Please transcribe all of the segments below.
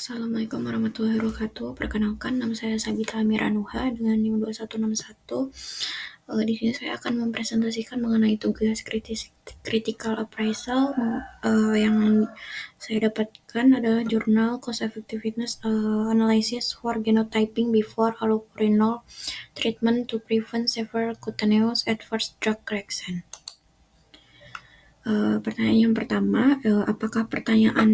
Assalamualaikum warahmatullahi wabarakatuh. Perkenalkan, nama saya Sabita Amira Nuha dengan NIM 2161. Di sini saya akan mempresentasikan mengenai tugas critical appraisal yang saya dapatkan adalah jurnal cost effectiveness analysis for genotyping before allopurinol treatment to prevent severe cutaneous adverse drug reaction. Pertanyaan yang pertama, apakah pertanyaan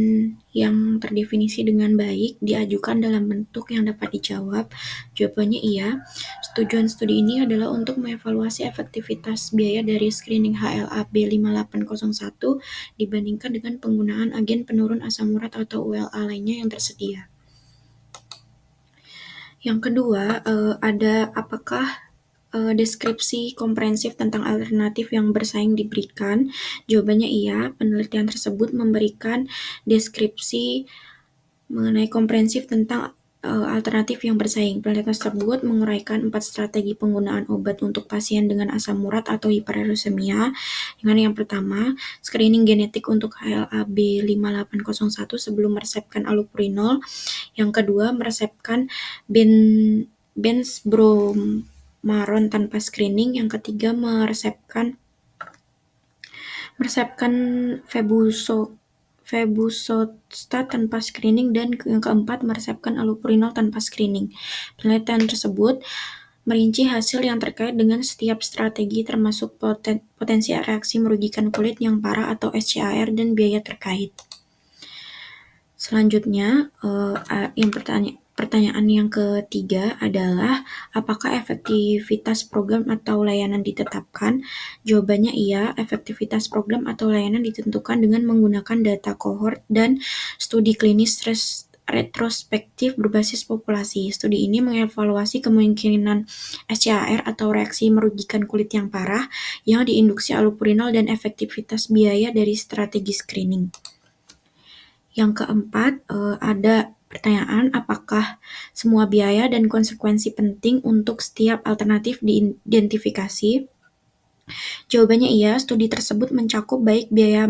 yang terdefinisi dengan baik diajukan dalam bentuk yang dapat dijawab? Jawabannya iya. Tujuan studi ini adalah untuk mengevaluasi efektivitas biaya dari screening HLA-B 5801 dibandingkan dengan penggunaan agen penurun asam urat atau ULA lainnya yang tersedia. Yang kedua, ada apakah deskripsi komprehensif tentang alternatif yang bersaing diberikan? Jawabannya iya, penelitian tersebut memberikan deskripsi mengenai komprehensif tentang alternatif yang bersaing. Penelitian tersebut menguraikan 4 strategi penggunaan obat untuk pasien dengan asam urat atau hiperuremia. Dengan yang pertama, screening genetik untuk HLA-B 5801 sebelum meresepkan allopurinol. Yang kedua, meresepkan benzbromaron tanpa screening. Yang ketiga, meresepkan febuxostat tanpa screening, dan yang keempat, meresepkan allopurinol tanpa screening. Penelitian tersebut merinci hasil yang terkait dengan setiap strategi termasuk potensi reaksi merugikan kulit yang parah atau SCAR dan biaya terkait. Selanjutnya, pertanyaan yang ketiga adalah apakah efektivitas program atau layanan ditetapkan? Jawabannya iya, efektivitas program atau layanan ditentukan dengan menggunakan data kohort dan studi klinis retrospektif berbasis populasi. Studi ini mengevaluasi kemungkinan SCAR atau reaksi merugikan kulit yang parah yang diinduksi allopurinol dan efektivitas biaya dari strategi screening. Yang keempat, ada pertanyaan apakah semua biaya dan konsekuensi penting untuk setiap alternatif diidentifikasi? Jawabannya iya, studi tersebut mencakup baik biaya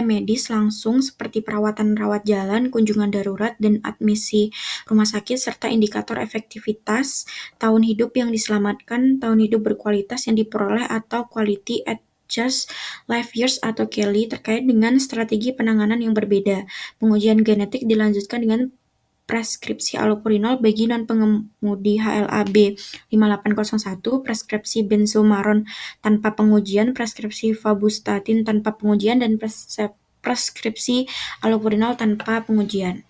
medis langsung seperti perawatan rawat jalan, kunjungan darurat, dan admisi rumah sakit, serta indikator efektivitas tahun hidup yang diselamatkan, tahun hidup berkualitas yang diperoleh, atau quality just life years atau QALY terkait dengan strategi penanganan yang berbeda. Pengujian genetik dilanjutkan dengan preskripsi allopurinol bagi non-pengemudi HLA-B 5801, preskripsi benzbromaron tanpa pengujian, preskripsi vabustatin tanpa pengujian, dan preskripsi allopurinol tanpa pengujian.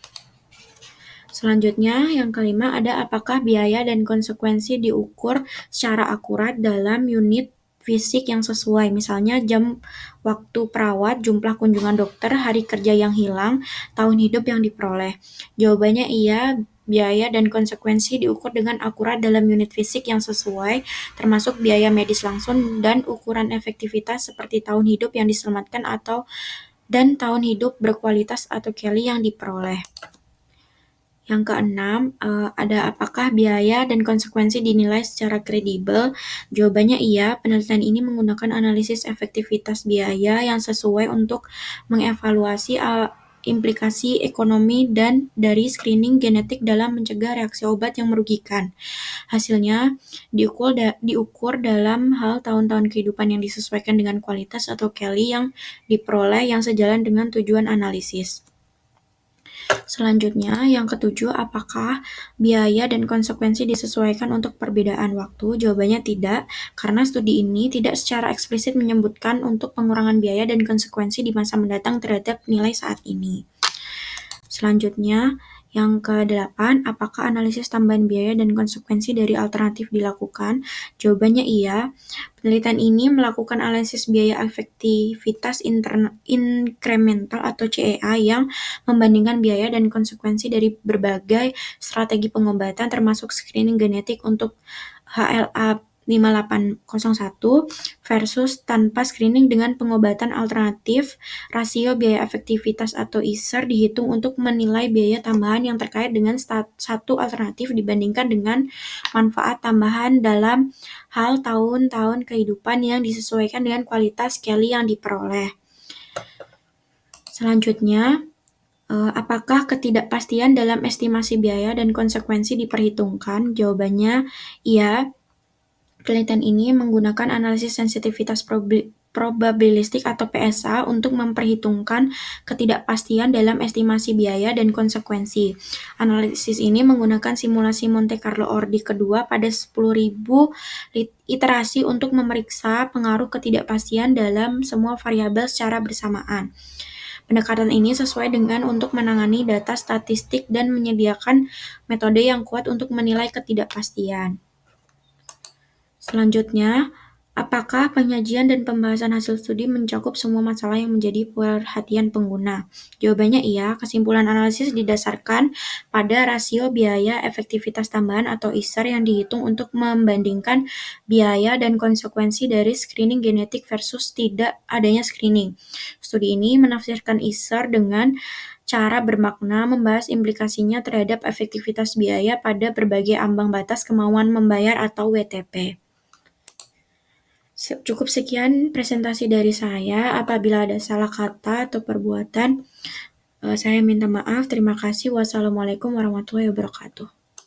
Selanjutnya, yang kelima ada apakah biaya dan konsekuensi diukur secara akurat dalam unit fisik yang sesuai, misalnya jam waktu perawat, jumlah kunjungan dokter, hari kerja yang hilang, tahun hidup yang diperoleh. Jawabannya iya, biaya dan konsekuensi diukur dengan akurat dalam unit fisik yang sesuai, termasuk biaya medis langsung dan ukuran efektivitas seperti tahun hidup yang diselamatkan dan tahun hidup berkualitas atau QALY yang diperoleh. Yang keenam, ada apakah biaya dan konsekuensi dinilai secara kredibel? Jawabannya iya, penelitian ini menggunakan analisis efektivitas biaya yang sesuai untuk mengevaluasi implikasi ekonomi dan dari screening genetik dalam mencegah reaksi obat yang merugikan. Hasilnya diukur dalam hal tahun-tahun kehidupan yang disesuaikan dengan kualitas atau QALY yang diperoleh yang sejalan dengan tujuan analisis. Selanjutnya, yang ketujuh, apakah biaya dan konsekuensi disesuaikan untuk perbedaan waktu? Jawabannya tidak, karena studi ini tidak secara eksplisit menyebutkan untuk pengurangan biaya dan konsekuensi di masa mendatang terhadap nilai saat ini. Selanjutnya, yang kedelapan, apakah analisis tambahan biaya dan konsekuensi dari alternatif dilakukan? Jawabannya iya. Penelitian ini melakukan analisis biaya efektivitas inkremental atau CEA yang membandingkan biaya dan konsekuensi dari berbagai strategi pengobatan termasuk screening genetik untuk HLA 5801 versus tanpa screening dengan pengobatan alternatif. Rasio biaya efektivitas atau ISER dihitung untuk menilai biaya tambahan yang terkait dengan satu alternatif dibandingkan dengan manfaat tambahan dalam hal tahun-tahun kehidupan yang disesuaikan dengan kualitas QALY yang diperoleh. Selanjutnya, Apakah ketidakpastian dalam estimasi biaya dan konsekuensi diperhitungkan? Jawabannya iya. Penelitian ini menggunakan analisis sensitivitas probabilistik atau PSA untuk memperhitungkan ketidakpastian dalam estimasi biaya dan konsekuensi. Analisis ini menggunakan simulasi Monte Carlo Ordi kedua pada 10.000 iterasi untuk memeriksa pengaruh ketidakpastian dalam semua variabel secara bersamaan. Pendekatan ini sesuai dengan untuk menangani data statistik dan menyediakan metode yang kuat untuk menilai ketidakpastian. Selanjutnya, apakah penyajian dan pembahasan hasil studi mencakup semua masalah yang menjadi perhatian pengguna? Jawabannya iya. Kesimpulan analisis didasarkan pada rasio biaya efektivitas tambahan atau ISER yang dihitung untuk membandingkan biaya dan konsekuensi dari screening genetik versus tidak adanya screening. Studi ini menafsirkan ISER dengan cara bermakna, membahas implikasinya terhadap efektivitas biaya pada berbagai ambang batas kemauan membayar atau WTP. Cukup sekian presentasi dari saya. Apabila ada salah kata atau perbuatan, saya minta maaf. Terima kasih. Wassalamualaikum warahmatullahi wabarakatuh.